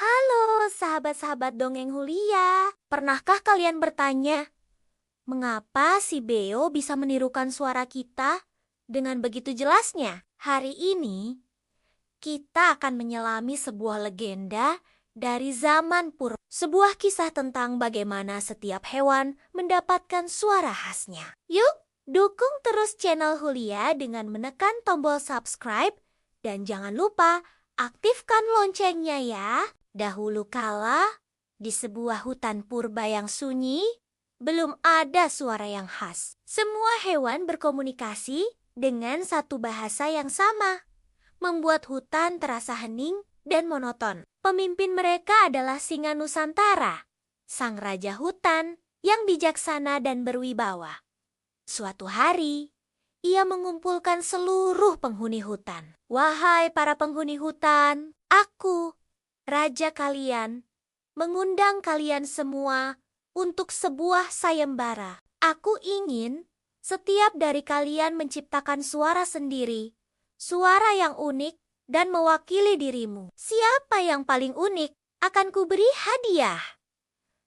Halo sahabat-sahabat dongeng Hulia. Pernahkah kalian bertanya, mengapa si Beo bisa menirukan suara kita dengan begitu jelasnya? Hari ini, kita akan menyelami sebuah legenda dari zaman purba. Sebuah kisah tentang bagaimana setiap hewan mendapatkan suara khasnya. Yuk, dukung terus channel Hulia dengan menekan tombol subscribe dan jangan lupa aktifkan loncengnya ya. Dahulu kala, di sebuah hutan purba yang sunyi, belum ada suara yang khas. Semua hewan berkomunikasi dengan satu bahasa yang sama, membuat hutan terasa hening dan monoton. Pemimpin mereka adalah Singa Nusantara, sang raja hutan yang bijaksana dan berwibawa. Suatu hari, ia mengumpulkan seluruh penghuni hutan. Wahai para penghuni hutan, aku, raja kalian, mengundang kalian semua untuk sebuah sayembara. Aku ingin setiap dari kalian menciptakan suara sendiri, suara yang unik dan mewakili dirimu. Siapa yang paling unik akan kuberi hadiah.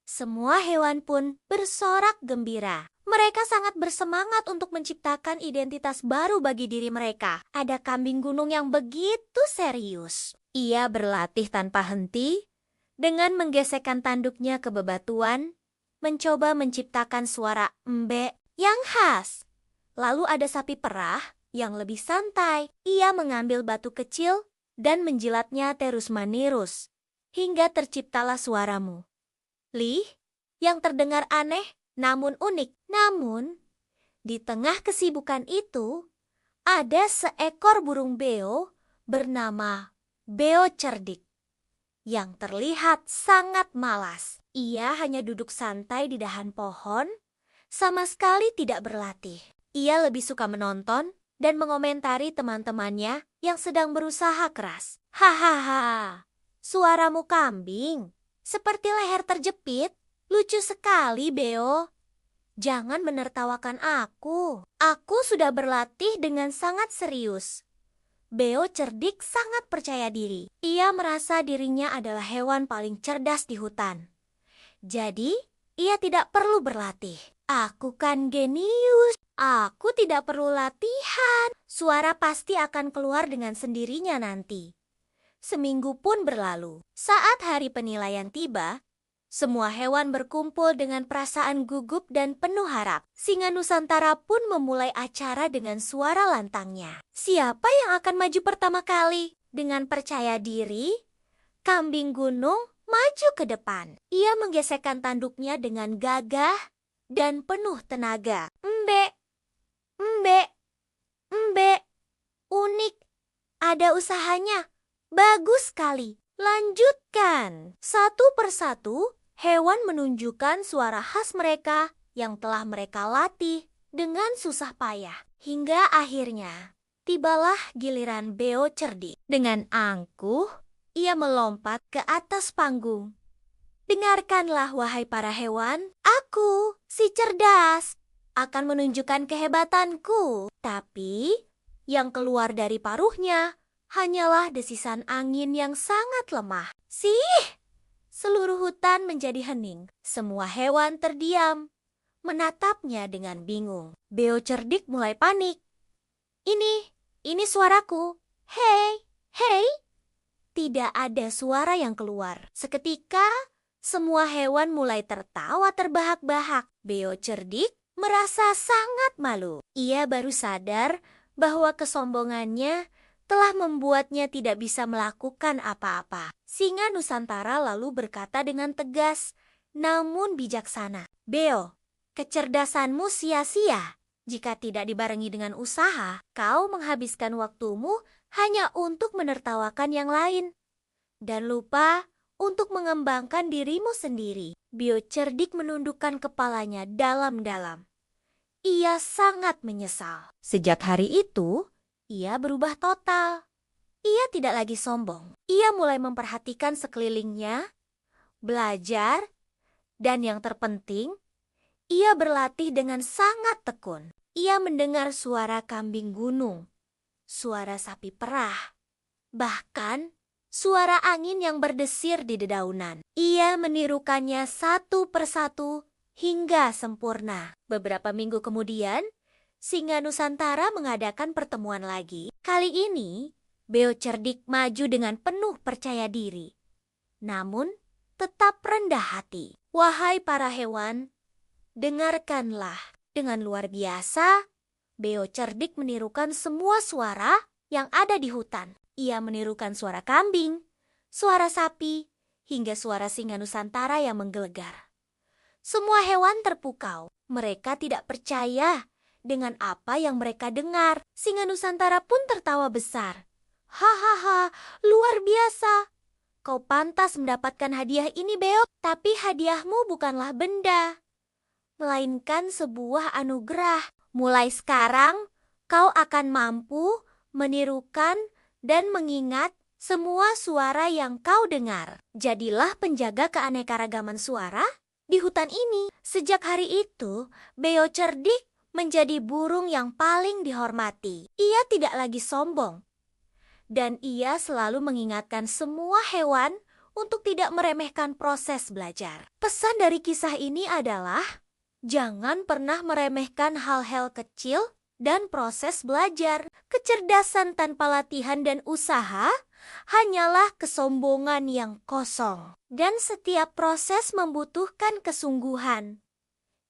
Semua hewan pun bersorak gembira. Mereka sangat bersemangat untuk menciptakan identitas baru bagi diri mereka. Ada kambing gunung yang begitu serius. Ia berlatih tanpa henti dengan menggesekkan tanduknya ke bebatuan, mencoba menciptakan suara embek yang khas. Lalu ada sapi perah yang lebih santai. Ia mengambil batu kecil dan menjilatnya terus-menerus hingga terciptalah suaramu. Lih, yang terdengar aneh namun unik. Namun, di tengah kesibukan itu, ada seekor burung beo bernama Beo cerdik yang terlihat sangat malas. Ia hanya duduk santai di dahan pohon, sama sekali tidak berlatih. Ia lebih suka menonton dan mengomentari teman-temannya yang sedang berusaha keras. Hahaha, suaramu kambing, seperti leher terjepit. Lucu sekali, Beo. Jangan menertawakan aku. Aku sudah berlatih dengan sangat serius. Beo cerdik sangat percaya diri. Ia merasa dirinya adalah hewan paling cerdas di hutan. Jadi, ia tidak perlu berlatih. Aku kan genius. Aku tidak perlu latihan. Suara pasti akan keluar dengan sendirinya nanti. Seminggu pun berlalu. Saat hari penilaian tiba, semua hewan berkumpul dengan perasaan gugup dan penuh harap. Singa Nusantara pun memulai acara dengan suara lantangnya. Siapa yang akan maju pertama kali? Dengan percaya diri, kambing gunung maju ke depan. Ia menggesekkan tanduknya dengan gagah dan penuh tenaga. Embek, embek, embek. Unik, ada usahanya. Bagus sekali. Lanjutkan. Satu persatu, hewan menunjukkan suara khas mereka yang telah mereka latih dengan susah payah. Hingga akhirnya, tibalah giliran Beo cerdik. Dengan angkuh, ia melompat ke atas panggung. Dengarkanlah wahai para hewan, aku, si cerdas, akan menunjukkan kehebatanku. Tapi, yang keluar dari paruhnya hanyalah desisan angin yang sangat lemah. Sih! Seluruh hutan menjadi hening. Semua hewan terdiam, menatapnya dengan bingung. Beo cerdik mulai panik. Ini suaraku. Hei, hei! Tidak ada suara yang keluar. Seketika, semua hewan mulai tertawa terbahak-bahak. Beo cerdik merasa sangat malu. Ia baru sadar bahwa kesombongannya telah membuatnya tidak bisa melakukan apa-apa. Singa Nusantara lalu berkata dengan tegas, namun bijaksana. Beo, kecerdasanmu sia-sia. Jika tidak dibarengi dengan usaha, kau menghabiskan waktumu hanya untuk menertawakan yang lain. Dan lupa untuk mengembangkan dirimu sendiri. Beo cerdik menundukkan kepalanya dalam-dalam. Ia sangat menyesal. Sejak hari itu, ia berubah total. Ia tidak lagi sombong. Ia mulai memperhatikan sekelilingnya, belajar, dan yang terpenting, ia berlatih dengan sangat tekun. Ia mendengar suara kambing gunung, suara sapi perah, bahkan suara angin yang berdesir di dedaunan. Ia menirukannya satu persatu hingga sempurna. Beberapa minggu kemudian, Singa Nusantara mengadakan pertemuan lagi. Kali ini, Beo cerdik maju dengan penuh percaya diri. Namun, tetap rendah hati. Wahai para hewan, dengarkanlah. Dengan luar biasa, Beo cerdik menirukan semua suara yang ada di hutan. Ia menirukan suara kambing, suara sapi, hingga suara singa Nusantara yang menggelegar. Semua hewan terpukau. Mereka tidak percaya dengan apa yang mereka dengar. Singa Nusantara pun tertawa besar. Hahaha, luar biasa. Kau pantas mendapatkan hadiah ini, Beo. Tapi hadiahmu bukanlah benda, melainkan sebuah anugerah. Mulai sekarang, kau akan mampu menirukan dan mengingat semua suara yang kau dengar. Jadilah penjaga keanekaragaman suara di hutan ini. Sejak hari itu, Beo cerdik menjadi burung yang paling dihormati. Ia tidak lagi sombong, dan ia selalu mengingatkan semua hewan untuk tidak meremehkan proses belajar. Pesan dari kisah ini adalah, jangan pernah meremehkan hal-hal kecil dan proses belajar. Kecerdasan tanpa latihan dan usaha hanyalah kesombongan yang kosong. Dan setiap proses membutuhkan kesungguhan.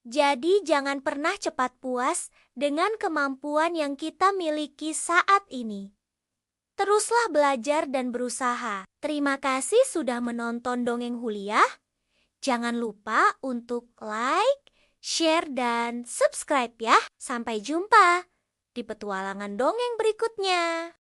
Jadi jangan pernah cepat puas dengan kemampuan yang kita miliki saat ini. Teruslah belajar dan berusaha. Terima kasih sudah menonton Dongeng Huliah. Jangan lupa untuk like, share, dan subscribe ya. Sampai jumpa di petualangan dongeng berikutnya.